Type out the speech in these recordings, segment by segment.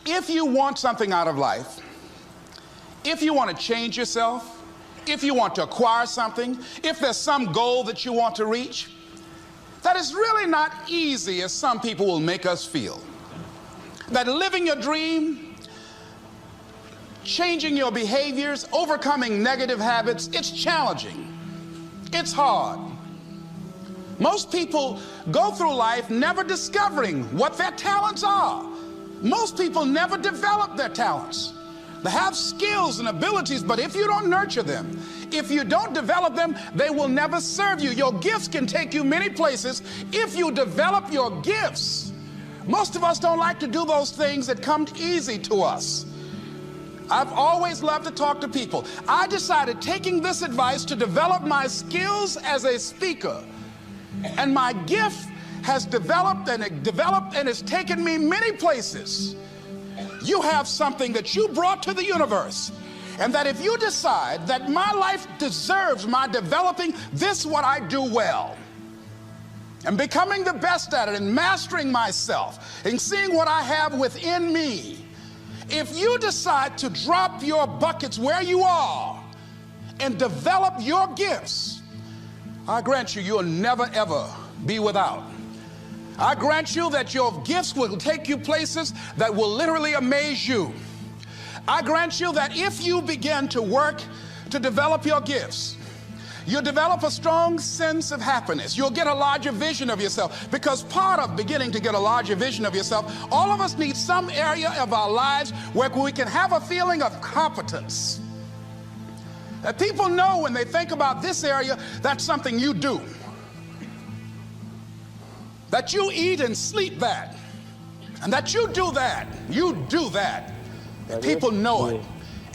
If you want something out of life, if you want to change yourself, if you want to acquire something, if there's some goal that you want to reach, that is really not easy as some people will make us feel. That living your dream, changing your behaviors, overcoming negative habits, it's challenging. It's hard. Most people go through life never discovering what their talents are. Most people never develop their talents. They have skills and abilities, but if you don't nurture them, if you don't develop them, they will never serve you. Your gifts can take you many places if you develop your gifts. Most of us don't like to do those things that come easy to us. I've always loved to talk to people. I decided, taking this advice, to develop my skills as a speaker. And my gift has developed and it's taken me many places. You have something that you brought to the universe, and that if you decide that my life deserves my developing this, what I do well, and becoming the best at it, and mastering myself, and seeing what I have within me, if you decide to drop your buckets where you are and develop your gifts, I grant you, you'll never ever be without. I grant you that your gifts will take you places that will literally amaze you. I grant you that if you begin to work to develop your gifts, you'll develop a strong sense of happiness. You'll get a larger vision of yourself, because part of beginning to get a larger vision of yourself, all of us need some area of our lives where we can have a feeling of competence. That people know when they think about this area, that's something you do. That you eat and sleep that, and that you do that, People know it,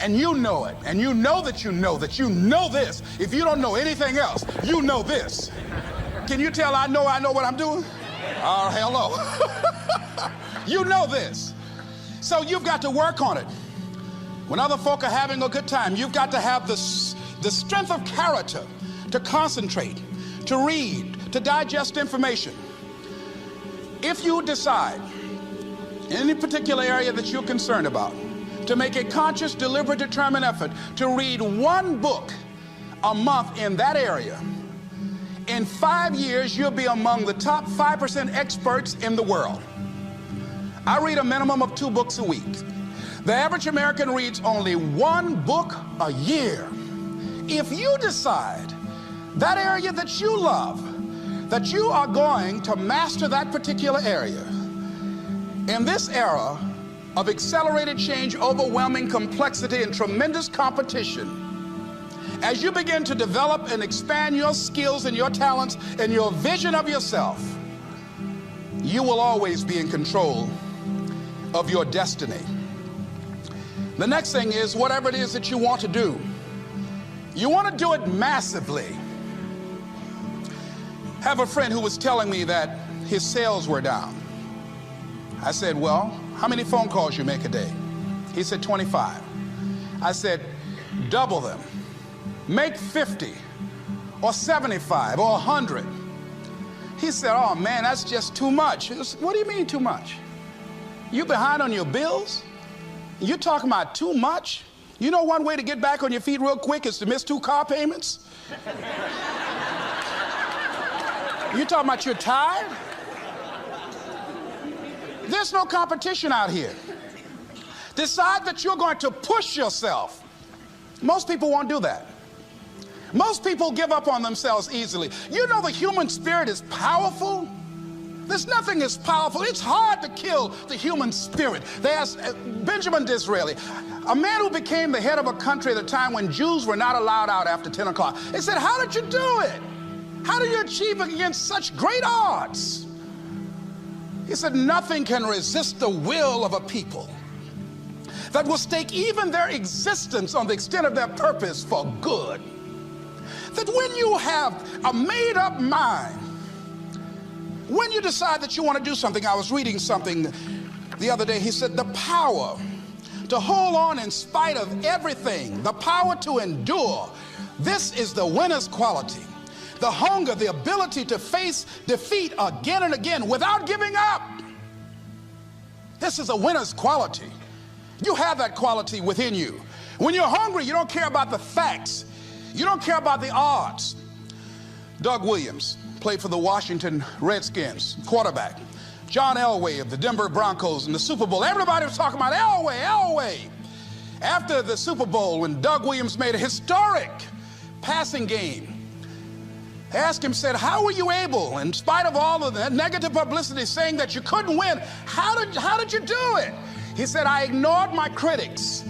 and you know it, and you know that you know this. If you don't know anything else, you know this. Can you tell I know what I'm doing? Oh, hell no. You know this. So you've got to work on it. When other folk are having a good time, you've got to have the strength of character to concentrate, to read, to digest information. If you decide in any particular area that you're concerned about, to make a conscious, deliberate, determined effort to read one book a month in that area, in 5 years, you'll be among the top 5% experts in the world. I read a minimum of 2 books a week. The average American reads only 1 book a year. If you decide that area that you love, that you are going to master that particular area, in this era of accelerated change, overwhelming complexity, and tremendous competition, as you begin to develop and expand your skills and your talents and your vision of yourself, you will always be in control of your destiny. The next thing is, whatever it is that you want to do, you want to do it massively. I have a friend who was telling me that his sales were down. I said, well, how many phone calls you make a day? He said, 25. I said, double them. Make 50 or 75 or 100. He said, oh man, that's just too much. What do you mean too much? You behind on your bills? You're talking about too much? You know one way to get back on your feet real quick is to miss 2 car payments? You talking about you're tired? There's no competition out here. Decide that you're going to push yourself. Most people won't do that. Most people give up on themselves easily. You know the human spirit is powerful. There's nothing as powerful. It's hard to kill the human spirit. They asked Benjamin Disraeli, a man who became the head of a country at a time when Jews were not allowed out after 10 o'clock. They said, how did you do it? How do you achieve it against such great odds? He said, nothing can resist the will of a people that will stake even their existence on the extent of their purpose for good. That when you have a made-up mind, when you decide that you want to do something, I was reading something the other day, he said, the power to hold on in spite of everything, the power to endure, this is the winner's quality. The hunger, the ability to face defeat again and again without giving up. This is a winner's quality. You have that quality within you. When you're hungry, you don't care about the facts. You don't care about the odds. Doug Williams played for the Washington Redskins, quarterback. John Elway of the Denver Broncos in the Super Bowl. Everybody was talking about Elway. After the Super Bowl, when Doug Williams made a historic passing game, they asked him, said, how were you able, in spite of all of the negative publicity saying that you couldn't win, how did you do it? He said, I ignored my critics.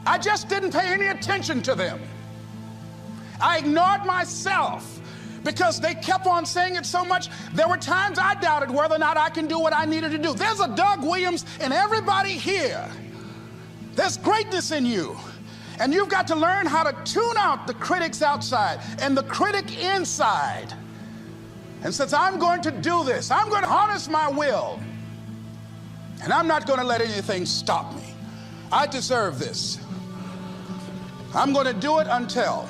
I just didn't pay any attention to them. I ignored myself because they kept on saying it so much. There were times I doubted whether or not I can do what I needed to do. There's a Doug Williams in everybody here. There's greatness in you. And you've got to learn how to tune out the critics outside and the critic inside. And since I'm going to do this, I'm going to harness my will. And I'm not going to let anything stop me. I deserve this. I'm going to do it until.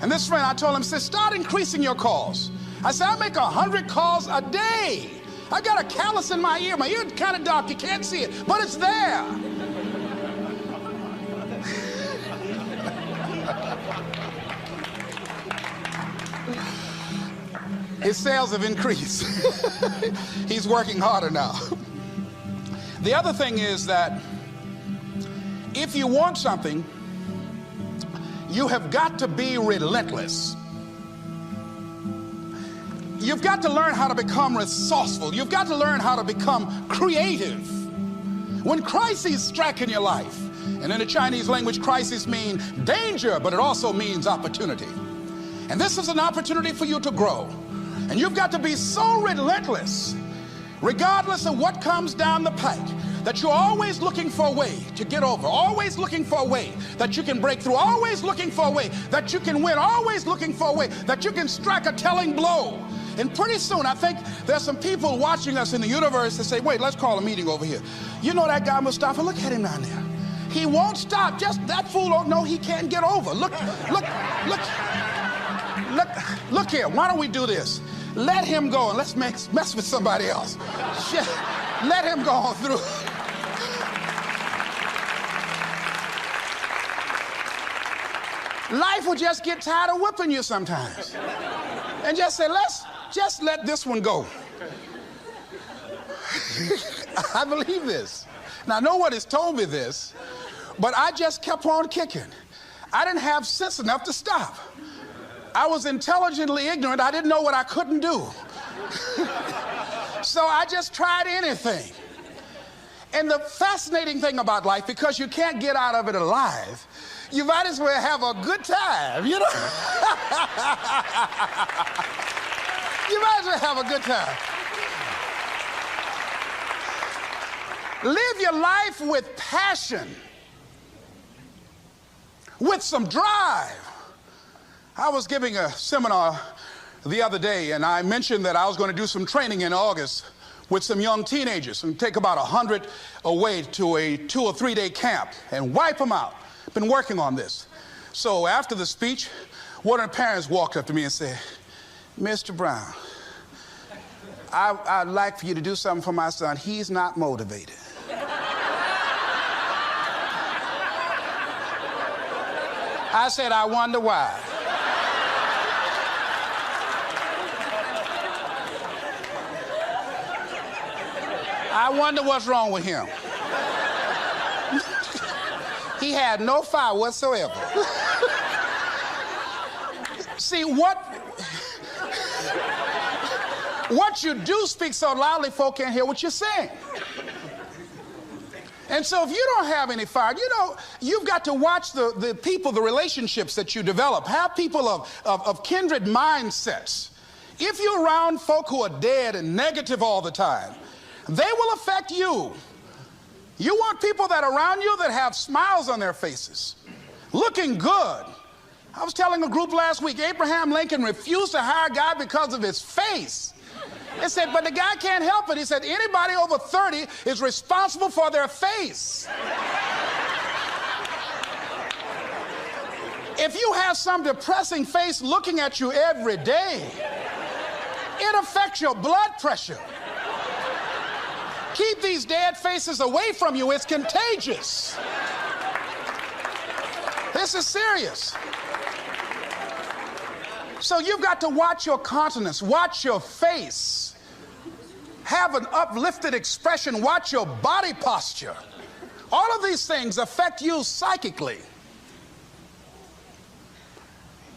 And this friend, I told him, said, start increasing your calls. I said, I make 100 calls a day. I got a callus in my ear. My ear's kind of dark. You can't see it, but it's there. His sales have increased. He's working harder now. The other thing is that if you want something, you have got to be relentless. You've got to learn how to become resourceful. You've got to learn how to become creative. When crises strike in your life, and in the Chinese language, crisis means danger, but it also means opportunity. And this is an opportunity for you to grow. And you've got to be so relentless, regardless of what comes down the pike, that you're always looking for a way to get over, always looking for a way that you can break through, always looking for a way that you can win, always looking for a way that you can strike a telling blow. And pretty soon, I think there's some people watching us in the universe that say, wait, let's call a meeting over here. You know that guy Mustafa? Look at him down there. He won't stop. Just that fool don't know he can't get over. Look here. Why don't we do this? Let him go and let's mess with somebody else. Let him go on through. Life will just get tired of whipping you sometimes. And just say, let's just let this one go. I believe this. Now, no one has told me this, but I just kept on kicking. I didn't have sense enough to stop. I was intelligently ignorant. I didn't know what I couldn't do. So I just tried anything. And the fascinating thing about life, because you can't get out of it alive, you might as well have a good time, you know? You might as well have a good time. Live your life with passion, with some drive. I was giving a seminar the other day, and I mentioned that I was going to do some training in August with some young teenagers and take about 100 away to a 2 or 3 day camp and wipe them out. Been working on this. So after the speech, one of the parents walked up to me and said, Mr. Brown, I'd like for you to do something for my son. He's not motivated. I said, I wonder why. I wonder what's wrong with him. He had no fire whatsoever. See, what you do speak so loudly, folk can't hear what you're saying. And so if you don't have any fire, you know, you've got to watch the people, the relationships that you develop. Have people of kindred mindsets. If you're around folk who are dead and negative all the time, they will affect you. You want people that are around you that have smiles on their faces, looking good. I was telling a group last week, Abraham Lincoln refused to hire a guy because of his face. They said, but the guy can't help it. He said, anybody over 30 is responsible for their face. If you have some depressing face looking at you every day, it affects your blood pressure. keep these dead faces away from you. It's contagious. This is serious. So you've got to watch your countenance, watch your face, have an uplifted expression, watch your body posture. All of these things affect you psychically.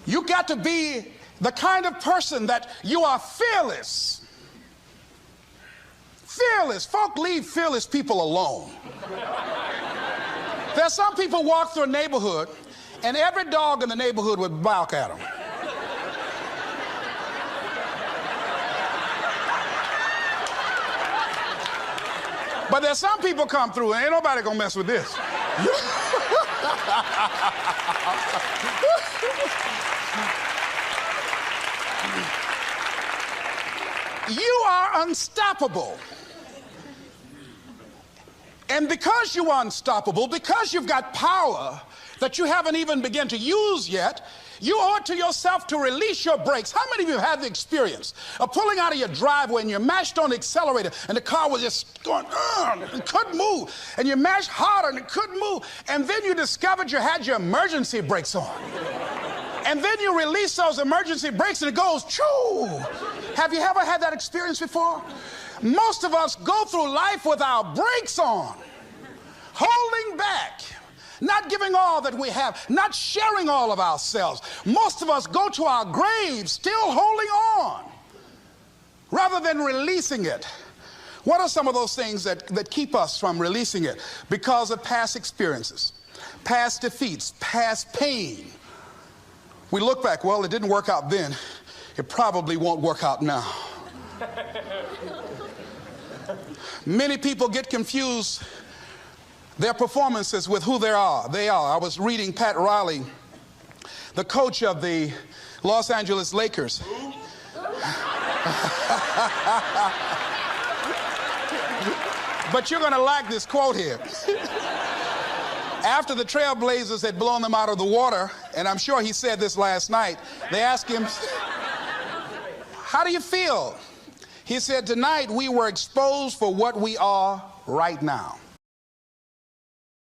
You got to be the kind of person that you are fearless. Fearless. Folk leave fearless people alone. There's some people walk through a neighborhood and every dog in the neighborhood would bark at them. But there's some people come through and ain't nobody gonna mess with this. You are unstoppable. And because you are unstoppable, because you've got power that you haven't even begun to use yet, you owe it to yourself to release your brakes. How many of you have the experience of pulling out of your driveway and you mashed on the accelerator and the car was just going, it couldn't move, and you mashed harder and it couldn't move, and then you discovered you had your emergency brakes on. And then you release those emergency brakes and it goes, choo! Have you ever had that experience before? Most of us go through life with our brakes on, holding back, not giving all that we have, not sharing all of ourselves. Most of us go to our graves still holding on rather than releasing it. What are some of those things that keep us from releasing it? Because of past experiences, past defeats, past pain. We look back, well, it didn't work out then. It probably won't work out now. Many people get confused their performances with who they are. I was reading Pat Riley, the coach of the Los Angeles Lakers. But you're going to like this quote here. After the Trailblazers had blown them out of the water, and I'm sure he said this last night, they asked him, how do you feel? He said, tonight we were exposed for what we are right now.